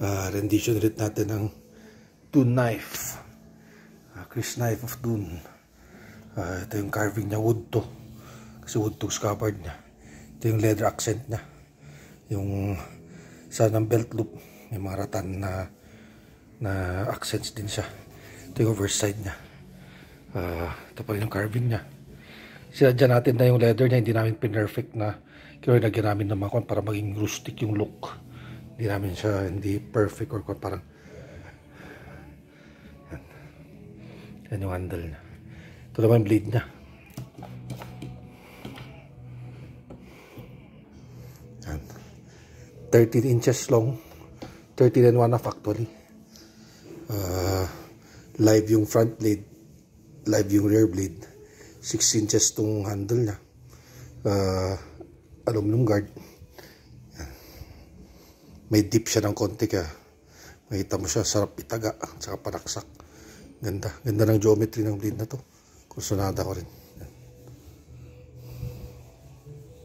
Rendition ulit natin ng Dune knife, Chris knife of Dune. Ito yung carving niya, wood to, kasi wood to scabbard niya. Ito yung leather accent niya, yung sa ng belt loop may mga ratan na accents din siya. Ito yung overside niya. Ito pa rin yung carving niya. Sinadya natin na yung leather niya, hindi namin pinperfect na kinalagyan namin ng mga para maging rustic yung look. Hindi namin siya, hindi perfect or parang yan yung handle niya. Ito naman yung blade niya. Yan. 13 inches long, 13 and 1/2 actually. Live yung front blade, live yung rear blade. 6 inches tong handle niya. Aluminum guard. Yan. May dip siya ng konti kaya makita mo siya, sarap itaga, saka panaksak. Ganda ng geometry ng blade na to. Kursunada ko rin.